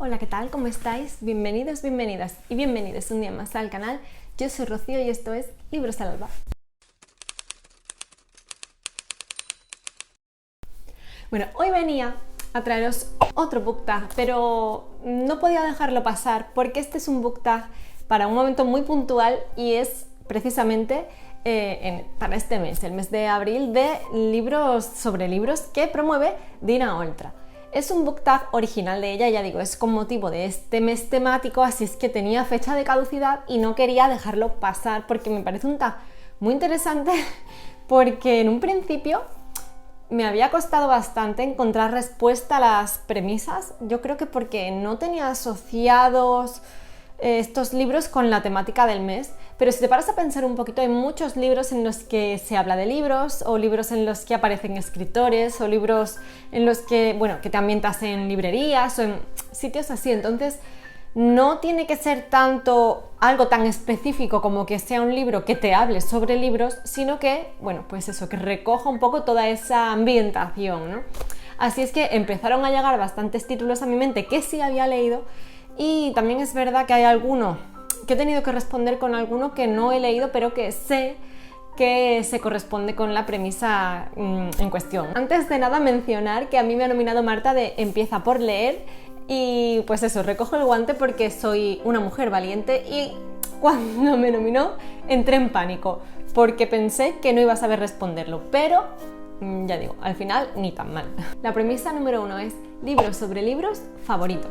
Hola, ¿qué tal? ¿Cómo estáis? Bienvenidos, bienvenidas y bienvenidos un día más al canal. Yo soy Rocío y esto es Libros al Alba. Bueno, hoy venía a traeros otro book tag, pero no podía dejarlo pasar porque este es un book tag para un momento muy puntual y es precisamente para este mes, el mes de abril, de libros sobre libros que promueve Dina Oltra. Es un book tag original de ella, ya digo, es con motivo de este mes temático, así es que tenía fecha de caducidad y no quería dejarlo pasar porque me parece un tag muy interesante porque en un principio me había costado bastante encontrar respuesta a las premisas, yo creo que porque no tenía asociados estos libros con la temática del mes, pero si te paras a pensar un poquito, hay muchos libros en los que se habla de libros, o libros en los que aparecen escritores, o libros en los que, bueno, que te ambientas en librerías o en sitios así, entonces no tiene que ser tanto algo tan específico como que sea un libro que te hable sobre libros, sino que, bueno, pues eso, que recoja un poco toda esa ambientación, ¿no? Así es que empezaron a llegar bastantes títulos a mi mente que sí había leído, y también es verdad que hay alguno que he tenido que responder con alguno que no he leído, pero que sé que se corresponde con la premisa en cuestión. Antes de nada mencionar que a mí me ha nominado Marta de Empieza por leer y pues eso, recojo el guante porque soy una mujer valiente y cuando me nominó entré en pánico porque pensé que no iba a saber responderlo, pero ya digo, al final ni tan mal. La premisa número 1 es libros sobre libros favorito.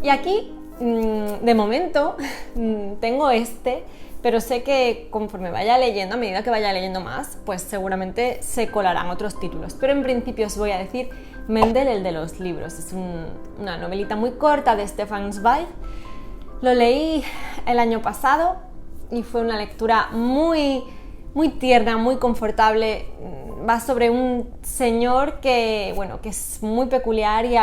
Y aquí de momento tengo este, pero sé que conforme vaya leyendo, a medida que vaya leyendo más, pues seguramente se colarán otros títulos. Pero en principio os voy a decir Mendel, el de los libros. Es una novelita muy corta de Stefan Zweig. Lo leí el año pasado y fue una lectura muy tierna, muy confortable. Va sobre un señor que, bueno, que es muy peculiar y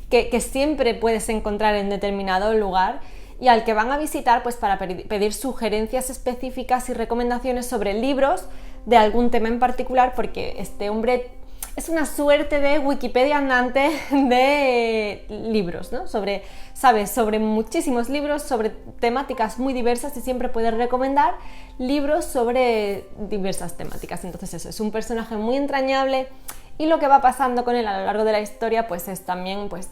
que siempre puedes encontrar en determinado lugar y al que van a visitar pues para pedir sugerencias específicas y recomendaciones sobre libros de algún tema en particular, porque este hombre es una suerte de Wikipedia andante de libros, ¿no? Sabes sobre muchísimos libros, sobre temáticas muy diversas y siempre puedes recomendar libros sobre diversas temáticas. Entonces eso, es un personaje muy entrañable y lo que va pasando con él a lo largo de la historia pues es también, pues,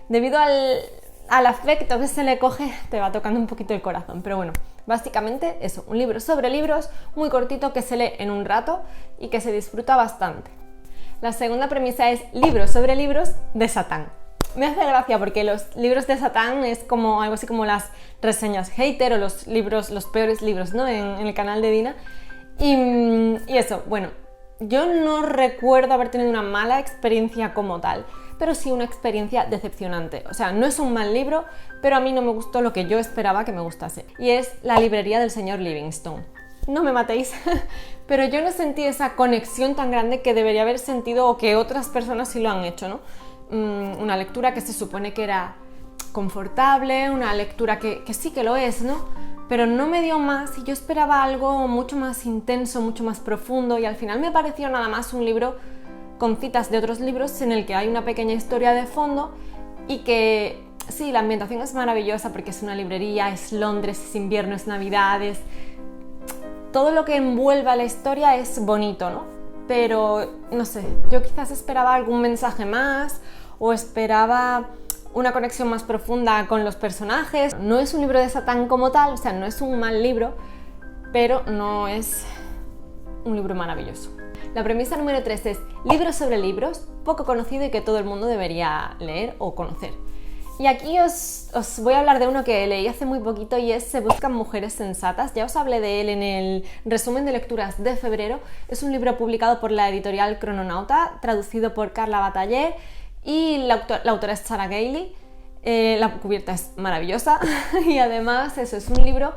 debido al afecto que se le coge, te va tocando un poquito el corazón. Pero bueno, básicamente eso, un libro sobre libros muy cortito que se lee en un rato y que se disfruta bastante. La segunda premisa es libros sobre libros de Satán. Me hace gracia porque los libros de Satán es como algo así como las reseñas hater o los peores libros, ¿no? En el canal de Dina. Y eso, bueno, yo no recuerdo haber tenido una mala experiencia como tal, pero sí una experiencia decepcionante. O sea, no es un mal libro, pero a mí no me gustó lo que yo esperaba que me gustase. Y es La librería del señor Livingstone. No me matéis, pero yo no sentí esa conexión tan grande que debería haber sentido o que otras personas sí lo han hecho, ¿no? Una lectura que se supone que era confortable, una lectura que sí que lo es, ¿no? Pero no me dio más y yo esperaba algo mucho más intenso, mucho más profundo y al final me pareció nada más un libro con citas de otros libros en el que hay una pequeña historia de fondo y que sí, la ambientación es maravillosa porque es una librería, es Londres, es invierno, es Navidades. Todo lo que envuelve a la historia es bonito, ¿no? Pero, no sé, yo quizás esperaba algún mensaje más o esperaba una conexión más profunda con los personajes. No es un libro de Satán como tal, o sea, no es un mal libro, pero no es un libro maravilloso. La premisa número 3 es libros sobre libros, poco conocido y que todo el mundo debería leer o conocer. Y aquí os voy a hablar de uno que leí hace muy poquito y es Se buscan mujeres sensatas. Ya os hablé de él en el resumen de lecturas de febrero. Es un libro publicado por la editorial Crononauta, traducido por Carla Bataller y la autora es Sarah Gailey. La cubierta es maravillosa y además eso es un libro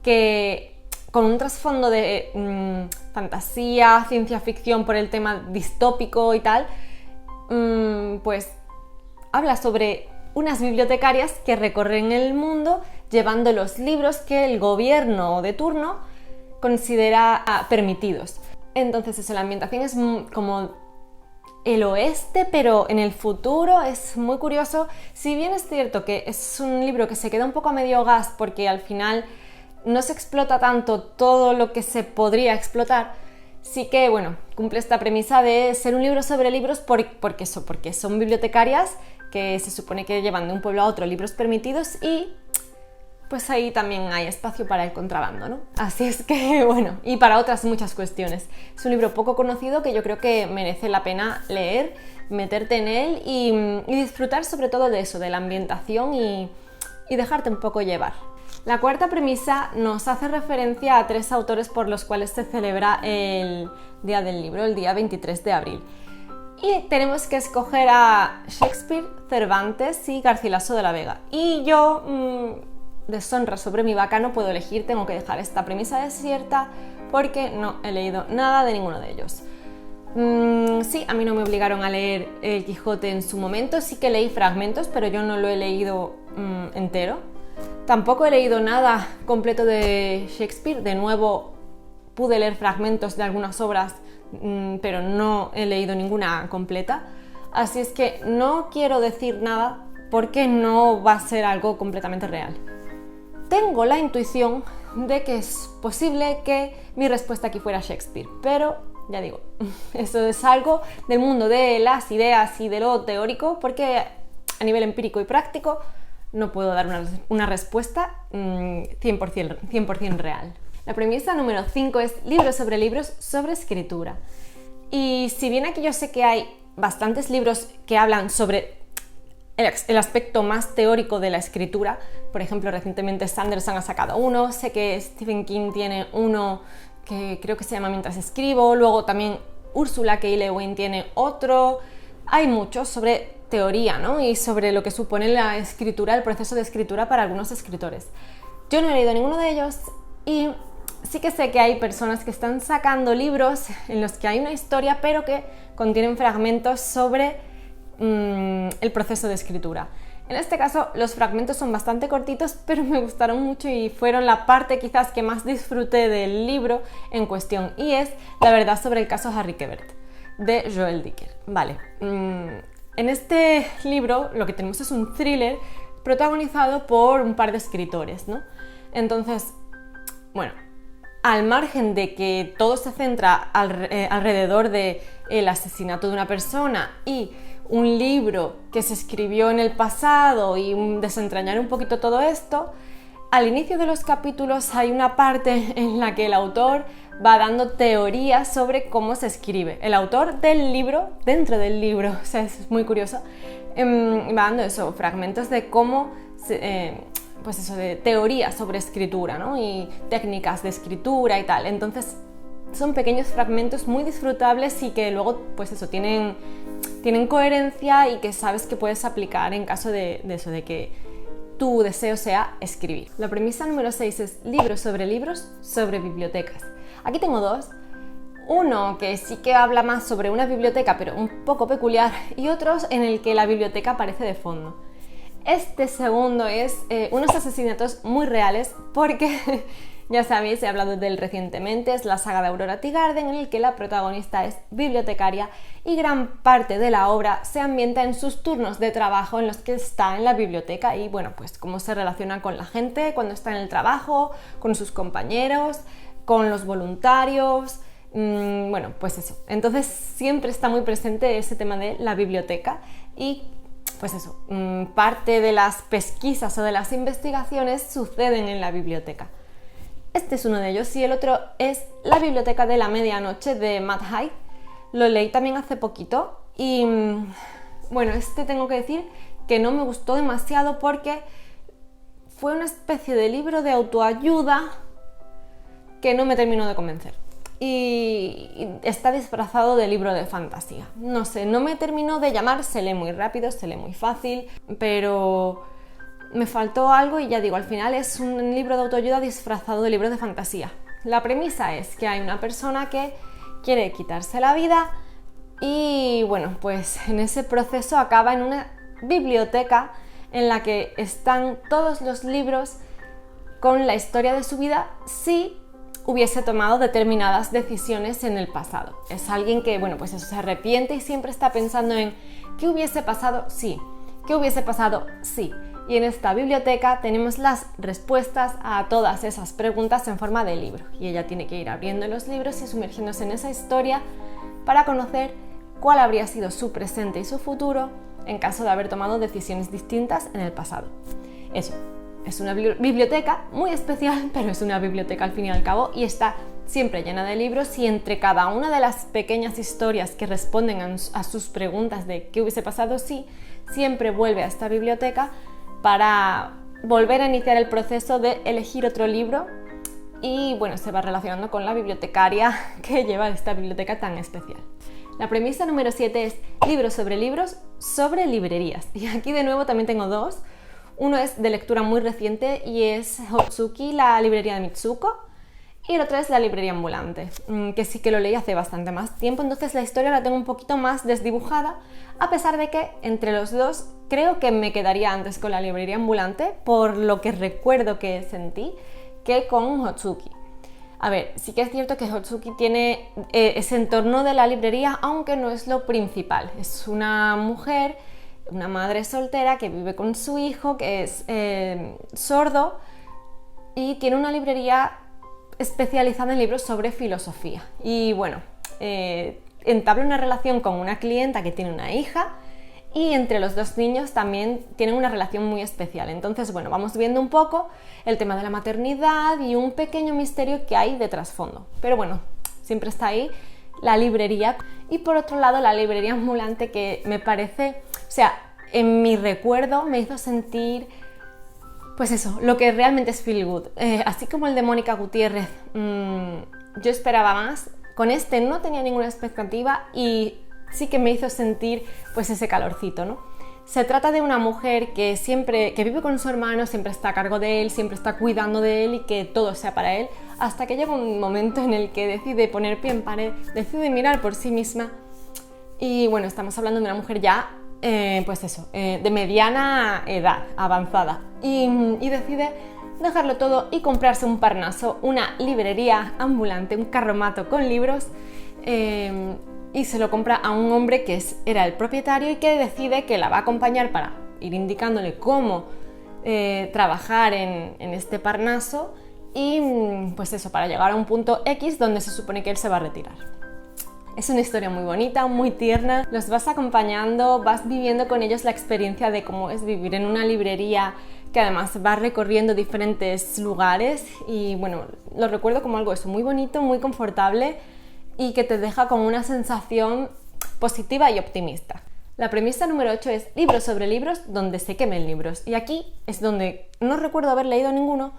que con un trasfondo de fantasía, ciencia ficción por el tema distópico y tal, pues habla sobre unas bibliotecarias que recorren el mundo llevando los libros que el gobierno de turno considera permitidos. Entonces eso, la ambientación es como el oeste, pero en el futuro. Es muy curioso. Si bien es cierto que es un libro que se queda un poco a medio gas porque al final no se explota tanto todo lo que se podría explotar, sí que, bueno, cumple esta premisa de ser un libro sobre libros porque son bibliotecarias que se supone que llevan de un pueblo a otro libros permitidos y pues ahí también hay espacio para el contrabando, ¿no? Así es que, bueno, y para otras muchas cuestiones. Es un libro poco conocido que yo creo que merece la pena leer, meterte en él y disfrutar sobre todo de eso, de la ambientación y dejarte un poco llevar. La cuarta premisa nos hace referencia a 3 autores por los cuales se celebra el Día del Libro, el día 23 de abril. Y tenemos que escoger a Shakespeare, Cervantes y Garcilaso de la Vega. Y yo, deshonra sobre mi vaca, no puedo elegir, tengo que dejar esta premisa desierta porque no he leído nada de ninguno de ellos. Sí, a mí no me obligaron a leer El Quijote en su momento, sí que leí fragmentos, pero yo no lo he leído entero. Tampoco he leído nada completo de Shakespeare, de nuevo pude leer fragmentos de algunas obras, pero no he leído ninguna completa, así es que no quiero decir nada porque no va a ser algo completamente real. Tengo la intuición de que es posible que mi respuesta aquí fuera Shakespeare, pero ya digo, eso es algo del mundo de las ideas y de lo teórico, porque a nivel empírico y práctico no puedo dar una respuesta 100% real. La premisa número 5 es libros sobre escritura. Y si bien aquí yo sé que hay bastantes libros que hablan sobre el aspecto más teórico de la escritura, por ejemplo, recientemente Sanderson ha sacado uno, sé que Stephen King tiene uno que creo que se llama Mientras escribo, luego también Ursula K. Le Guin tiene otro. Hay muchos sobre teoría, ¿no? Y sobre lo que supone la escritura, el proceso de escritura para algunos escritores. Yo no he leído ninguno de ellos y sí que sé que hay personas que están sacando libros en los que hay una historia pero que contienen fragmentos sobre el proceso de escritura. En este caso los fragmentos son bastante cortitos pero me gustaron mucho y fueron la parte quizás que más disfruté del libro en cuestión, y es La verdad sobre el caso Harry Quebert de Joel Dicker. Vale, en este libro lo que tenemos es un thriller protagonizado por un par de escritores, ¿no? Entonces, bueno, al margen de que todo se centra alrededor del asesinato de una persona y un libro que se escribió en el pasado y desentrañar un poquito todo esto, al inicio de los capítulos hay una parte en la que el autor va dando teorías sobre cómo se escribe. El autor del libro, dentro del libro, o sea, es muy curioso, va dando eso, fragmentos de cómo pues eso, de teorías sobre escritura, ¿no? Y técnicas de escritura y tal. Entonces son pequeños fragmentos muy disfrutables y que luego pues eso, tienen coherencia y que sabes que puedes aplicar en caso de eso, de que tu deseo sea escribir. La premisa número 6 es libros sobre bibliotecas. Aquí tengo 2. Uno que sí que habla más sobre una biblioteca pero un poco peculiar, y otros en el que la biblioteca aparece de fondo. Este segundo es unos asesinatos muy reales porque, ya sabéis, he hablado de él recientemente, es la saga de Aurora Teagarden en el que la protagonista es bibliotecaria y gran parte de la obra se ambienta en sus turnos de trabajo en los que está en la biblioteca y, bueno, pues cómo se relaciona con la gente cuando está en el trabajo, con sus compañeros, con los voluntarios, bueno, pues eso. Entonces siempre está muy presente ese tema de la biblioteca y pues eso, parte de las pesquisas o de las investigaciones suceden en la biblioteca. Este es uno de ellos y el otro es La biblioteca de la medianoche de Matt Haig. Lo leí también hace poquito y bueno, tengo que decir que no me gustó demasiado porque fue una especie de libro de autoayuda que no me terminó de convencer. Y está disfrazado de libro de fantasía. No sé, no me terminó de llamar, se lee muy rápido, se lee muy fácil, pero me faltó algo y ya digo, al final es un libro de autoayuda disfrazado de libro de fantasía. La premisa es que hay una persona que quiere quitarse la vida y bueno, pues en ese proceso acaba en una biblioteca en la que están todos los libros con la historia de su vida si hubiese tomado determinadas decisiones en el pasado. Es alguien que, bueno, pues eso, se arrepiente y siempre está pensando en ¿qué hubiese pasado? Sí. ¿Qué hubiese pasado? Sí. Y en esta biblioteca tenemos las respuestas a todas esas preguntas en forma de libro. Y ella tiene que ir abriendo los libros y sumergiéndose en esa historia para conocer cuál habría sido su presente y su futuro en caso de haber tomado decisiones distintas en el pasado. Eso, es una biblioteca muy especial, pero es una biblioteca al fin y al cabo y está siempre llena de libros, y entre cada una de las pequeñas historias que responden a sus preguntas de qué hubiese pasado si, siempre vuelve a esta biblioteca para volver a iniciar el proceso de elegir otro libro, y bueno, se va relacionando con la bibliotecaria que lleva esta biblioteca tan especial. La premisa número 7 es libros sobre librerías, y aquí de nuevo también tengo dos. Uno es de lectura muy reciente y es Hotsuki, la librería de Mitsuko, y el otro es La librería ambulante, que sí que lo leí hace bastante más tiempo, entonces la historia la tengo un poquito más desdibujada, a pesar de que entre los dos creo que me quedaría antes con La librería ambulante, por lo que recuerdo que sentí, que con Hotsuki. A ver, sí que es cierto que Hotsuki tiene ese entorno de la librería, aunque no es lo principal. Es una mujer, una madre soltera que vive con su hijo, que es sordo, y tiene una librería especializada en libros sobre filosofía. Y bueno, entabla una relación con una clienta que tiene una hija, y entre los dos niños también tienen una relación muy especial. Entonces, bueno, vamos viendo un poco el tema de la maternidad y un pequeño misterio que hay de trasfondo. Pero bueno, siempre está ahí la librería. Y por otro lado, la librería ambulante, que me parece, o sea, en mi recuerdo me hizo sentir, pues eso, lo que realmente es feel good. Así como el de Mónica Gutiérrez, yo esperaba más. Con este no tenía ninguna expectativa y sí que me hizo sentir pues ese calorcito, ¿no? Se trata de una mujer que vive con su hermano, siempre está a cargo de él, siempre está cuidando de él y que todo sea para él, hasta que llega un momento en el que decide poner pie en pared, decide mirar por sí misma. Y bueno, estamos hablando de una mujer ya, pues eso, de mediana edad, avanzada, y decide dejarlo todo y comprarse un Parnaso, una librería ambulante, un carromato con libros, y se lo compra a un hombre que era el propietario y que decide que la va a acompañar para ir indicándole cómo trabajar en este Parnaso, y pues eso, para llegar a un punto X donde se supone que él se va a retirar. Es una historia muy bonita, muy tierna, los vas acompañando, vas viviendo con ellos la experiencia de cómo es vivir en una librería, que además va recorriendo diferentes lugares, y bueno, lo recuerdo como algo eso, muy bonito, muy confortable y que te deja con una sensación positiva y optimista. La premisa número 8 es libros sobre libros donde se quemen libros, y aquí es donde no recuerdo haber leído ninguno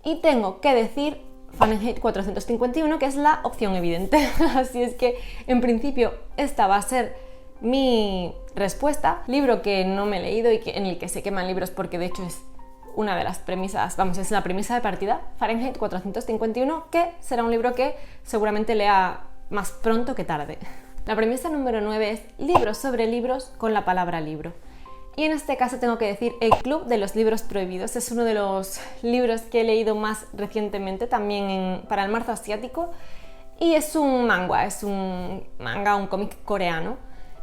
y tengo que decir Fahrenheit 451, que es la opción evidente. Así es que en principio esta va a ser mi respuesta. Libro que no me he leído y en el que se queman libros, porque de hecho es una de las premisas, vamos, es la premisa de partida, Fahrenheit 451, que será un libro que seguramente lea más pronto que tarde. La premisa número 9 es libros sobre libros con la palabra libro. Y en este caso tengo que decir El Club de los Libros Prohibidos. Es uno de los libros que he leído más recientemente, también para el marzo asiático, y es un manga, un cómic coreano,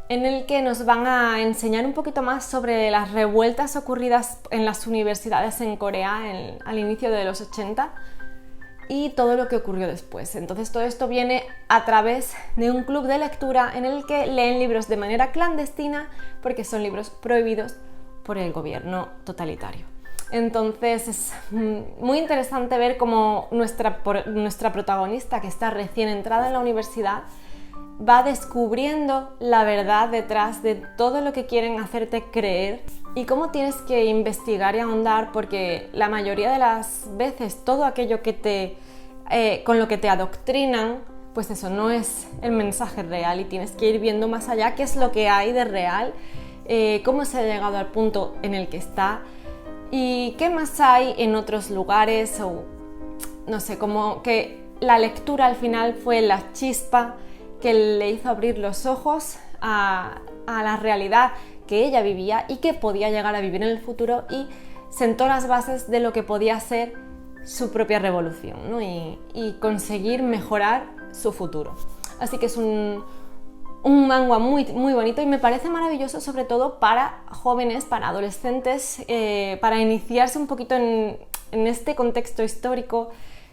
en el que nos van a enseñar un poquito más sobre las revueltas ocurridas en las universidades en Corea al inicio de los 80 y todo lo que ocurrió después. Entonces todo esto viene a través de un club de lectura en el que leen libros de manera clandestina, porque son libros prohibidos por el gobierno totalitario. Entonces es muy interesante ver cómo nuestra protagonista, que está recién entrada en la universidad, va descubriendo la verdad detrás de todo lo que quieren hacerte creer y cómo tienes que investigar y ahondar, porque la mayoría de las veces todo aquello que con lo que te adoctrinan, pues eso no es el mensaje real, y tienes que ir viendo más allá qué es lo que hay de real, cómo se ha llegado al punto en el que está y qué más hay en otros lugares, o no sé, como que la lectura al final fue la chispa que le hizo abrir los ojos a la realidad que ella vivía y que podía llegar a vivir en el futuro, y sentó las bases de lo que podía ser su propia revolución, ¿no? y conseguir mejorar su futuro. Así que es un manga muy, muy bonito y me parece maravilloso, sobre todo para jóvenes, para adolescentes, para iniciarse un poquito en este contexto histórico,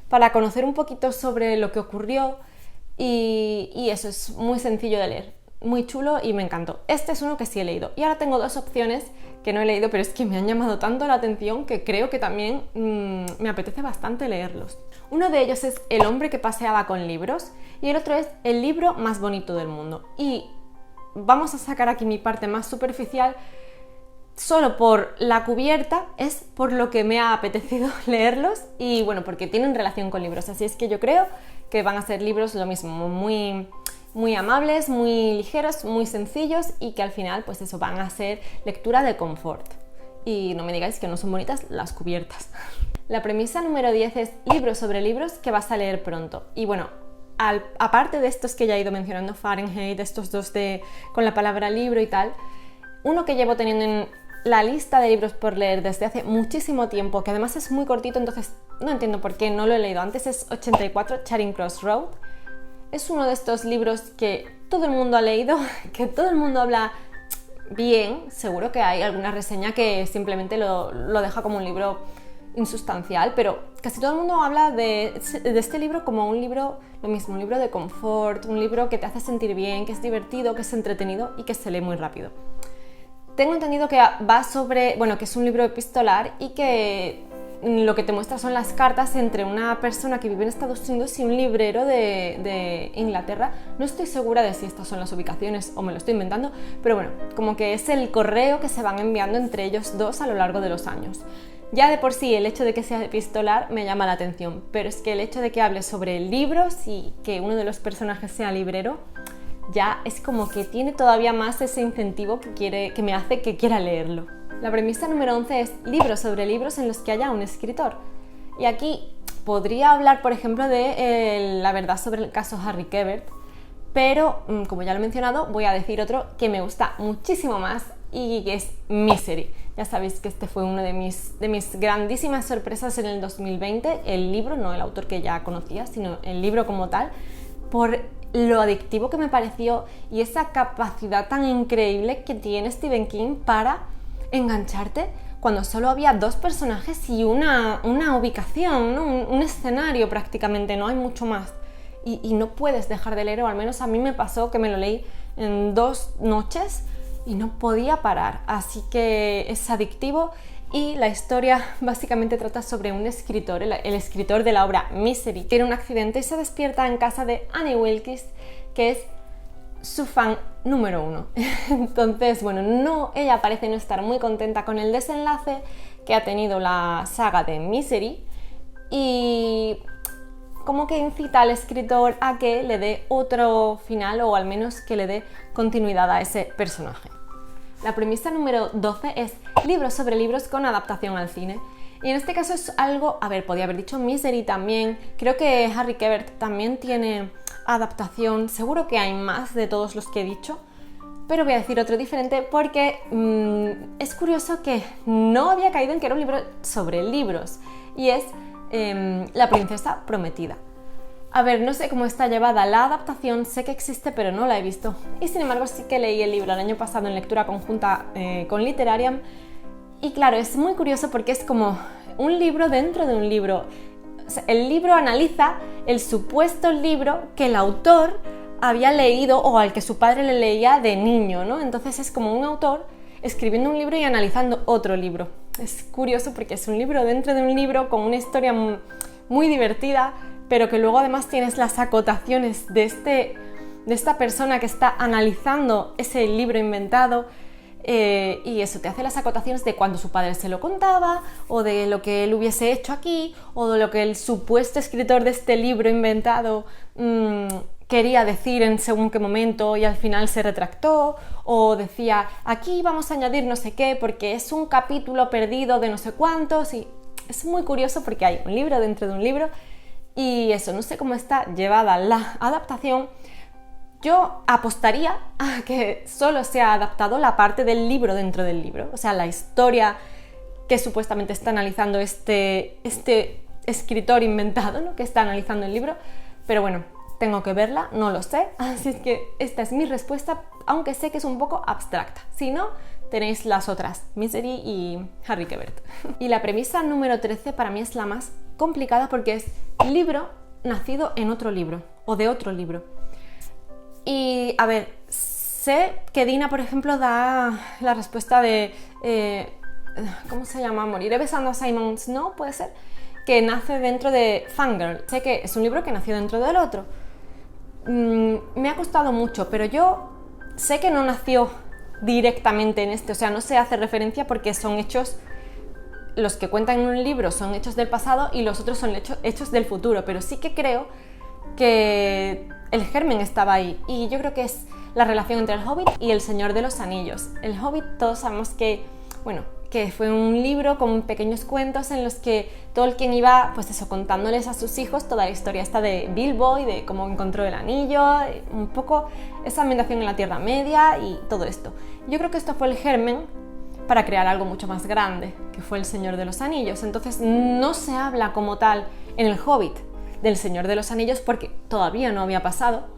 para conocer un poquito sobre lo que ocurrió y eso es muy sencillo de leer, muy chulo y me encantó. Este es uno que sí he leído y ahora tengo dos opciones que no he leído, pero es que me han llamado tanto la atención que creo que también me apetece bastante leerlos. Uno de ellos es El hombre que paseaba con libros y el otro es El libro más bonito del mundo. Y vamos a sacar aquí mi parte más superficial, solo por la cubierta es por lo que me ha apetecido leerlos y bueno, porque tienen relación con libros, así es que yo creo que van a ser libros lo mismo, muy, muy amables, muy ligeros, muy sencillos y que al final pues eso, van a ser lectura de confort. Y no me digáis que no son bonitas las cubiertas. La premisa número 10 es libros sobre libros que vas a leer pronto. Y bueno, aparte de estos que ya he ido mencionando, Fahrenheit, estos dos con la palabra libro y tal, uno que llevo teniendo en la lista de libros por leer desde hace muchísimo tiempo, que además es muy cortito, entonces no entiendo por qué no lo he leído antes, es 84, Charing Cross Road. Es uno de estos libros que todo el mundo ha leído, que todo el mundo habla bien, seguro que hay alguna reseña que simplemente lo deja como un libro insustancial, pero casi todo el mundo habla de este libro como un libro, lo mismo, un libro de confort, un libro que te hace sentir bien, que es divertido, que es entretenido y que se lee muy rápido. Tengo entendido que va sobre, bueno, que es un libro epistolar y que lo que te muestra son las cartas entre una persona que vive en Estados Unidos y un librero de Inglaterra. No estoy segura de si estas son las ubicaciones o me lo estoy inventando, pero bueno, como que es el correo que se van enviando entre ellos dos a lo largo de los años. Ya de por sí el hecho de que sea epistolar me llama la atención, pero es que el hecho de que hable sobre libros y que uno de los personajes sea librero, ya es como que tiene todavía más ese incentivo que me hace que quiera leerlo. La premisa número 11 es libros sobre libros en los que haya un escritor. Y aquí podría hablar, por ejemplo, de la verdad sobre el caso Harry Quebert, pero como ya lo he mencionado, voy a decir otro que me gusta muchísimo más y que es Misery. Ya sabéis que este fue uno de mis grandísimas sorpresas en el 2020, el libro, no el autor que ya conocía, sino el libro como tal, por lo adictivo que me pareció y esa capacidad tan increíble que tiene Stephen King para engancharte cuando solo había dos personajes y una ubicación, ¿no? un escenario prácticamente, no hay mucho más. Y no puedes dejar de leer, o al menos a mí me pasó que me lo leí en 2 noches y no podía parar, así que es adictivo. Y la historia básicamente trata sobre un escritor, el escritor de la obra Misery. Tiene un accidente y se despierta en casa de Annie Wilkes, que es su fan número 1. Entonces, bueno, ella parece no estar muy contenta con el desenlace que ha tenido la saga de Misery y como que incita al escritor a que le dé otro final o al menos que le dé continuidad a ese personaje. La premisa número 12 es libros sobre libros con adaptación al cine. Y en este caso es algo, podía haber dicho Misery también, creo que Harry Quebert también tiene adaptación, seguro que hay más de todos los que he dicho, pero voy a decir otro diferente porque es curioso que no había caído en que era un libro sobre libros y es La princesa prometida. A ver, no sé cómo está llevada la adaptación, sé que existe pero no la he visto y sin embargo sí que leí el libro el año pasado en lectura conjunta con Literariam y claro, es muy curioso porque es como un libro dentro de un libro. O sea, el libro analiza el supuesto libro que el autor había leído o al que su padre le leía de niño, ¿no? Entonces es como un autor escribiendo un libro y analizando otro libro. Es curioso porque es un libro dentro de un libro con una historia muy divertida, pero que luego además tienes las acotaciones de esta persona que está analizando ese libro inventado y eso te hace las acotaciones de cuando su padre se lo contaba o de lo que él hubiese hecho aquí o de lo que el supuesto escritor de este libro inventado quería decir en según qué momento y al final se retractó o decía aquí vamos a añadir no sé qué porque es un capítulo perdido de no sé cuántos y es muy curioso porque hay un libro dentro de un libro. Y eso, no sé cómo está llevada la adaptación. Yo apostaría a que solo se ha adaptado la parte del libro dentro del libro. O sea, la historia que supuestamente está analizando este escritor inventado, ¿no?, que está analizando el libro, pero bueno, tengo que verla, no lo sé, así es que esta es mi respuesta, aunque sé que es un poco abstracta. Si no, tenéis las otras, Misery y Harry Quebert. Y la premisa número 13 para mí es la más complicada porque es libro nacido en otro libro o de otro libro. Y a ver, sé que Dina, por ejemplo, da la respuesta de ¿cómo se llama? Moriré besando a Simon Snow, puede ser, que nace dentro de Fangirl. Sé que es un libro que nació dentro del otro. Me ha costado mucho, pero yo sé que no nació directamente en este, o sea, no se hace referencia porque son hechos, los que cuentan en un libro son hechos del pasado y los otros son hechos del futuro, pero sí que creo que el germen estaba ahí, y yo creo que es la relación entre el Hobbit y el Señor de los Anillos. El Hobbit, todos sabemos que, bueno, que fue un libro con pequeños cuentos en los que Tolkien iba, pues eso, contándoles a sus hijos toda la historia esta de Bilbo y de cómo encontró el anillo, un poco esa ambientación en la Tierra Media y todo esto. Yo creo que esto fue el germen para crear algo mucho más grande, que fue el Señor de los Anillos. Entonces no se habla como tal en el Hobbit del Señor de los Anillos porque todavía no había pasado,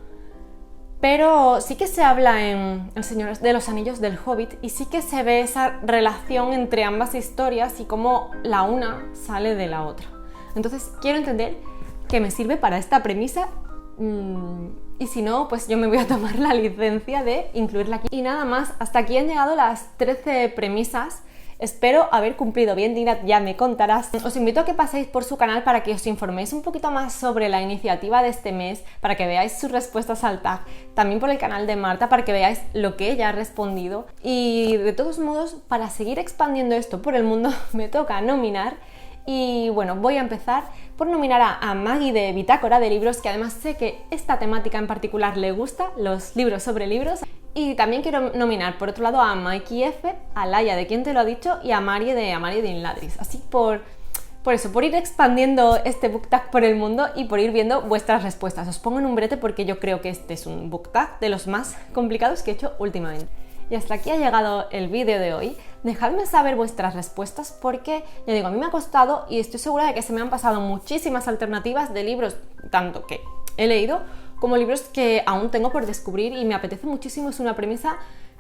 pero sí que se habla en El Señor de los Anillos del Hobbit y sí que se ve esa relación entre ambas historias y cómo la una sale de la otra. Entonces quiero entender que me sirve para esta premisa, y si no, pues yo me voy a tomar la licencia de incluirla aquí. Y nada más, hasta aquí han llegado las 13 premisas. Espero haber cumplido bien, Dina, ya me contarás. Os invito a que paséis por su canal para que os informéis un poquito más sobre la iniciativa de este mes, para que veáis sus respuestas al tag, también por el canal de Marta para que veáis lo que ella ha respondido. Y de todos modos, para seguir expandiendo esto por el mundo, me toca nominar. Y bueno, voy a empezar por nominar a Maggie de Bitácora de Libros, que además sé que esta temática en particular le gusta, los libros sobre libros. Y también quiero nominar, por otro lado, a Mikey F, a Laia de Quién te lo ha dicho y a Mari de Inladris. Así por eso, por ir expandiendo este book tag por el mundo y por ir viendo vuestras respuestas. Os pongo en un brete porque yo creo que este es un book tag de los más complicados que he hecho últimamente. Y hasta aquí ha llegado el vídeo de hoy. Dejadme saber vuestras respuestas porque, ya digo, a mí me ha costado y estoy segura de que se me han pasado muchísimas alternativas de libros, tanto que he leído como libros que aún tengo por descubrir y me apetece muchísimo. Es una premisa,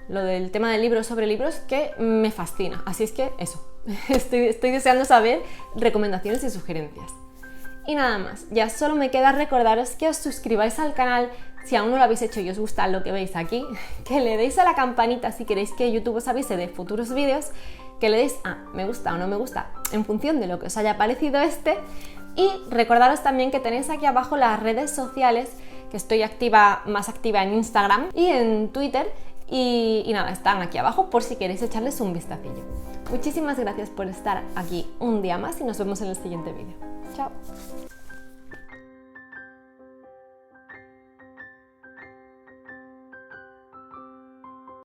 lo del tema de libros sobre libros, que me fascina. Así es que eso, estoy deseando saber recomendaciones y sugerencias. Y nada más, ya solo me queda recordaros que os suscribáis al canal si aún no lo habéis hecho y os gusta lo que veis aquí, que le deis a la campanita si queréis que YouTube os avise de futuros vídeos, que le deis a me gusta o no me gusta en función de lo que os haya parecido este, y recordaros también que tenéis aquí abajo las redes sociales, que estoy más activa en Instagram y en Twitter, y nada, están aquí abajo por si queréis echarles un vistacillo. Muchísimas gracias por estar aquí un día más y nos vemos en el siguiente vídeo. Chao.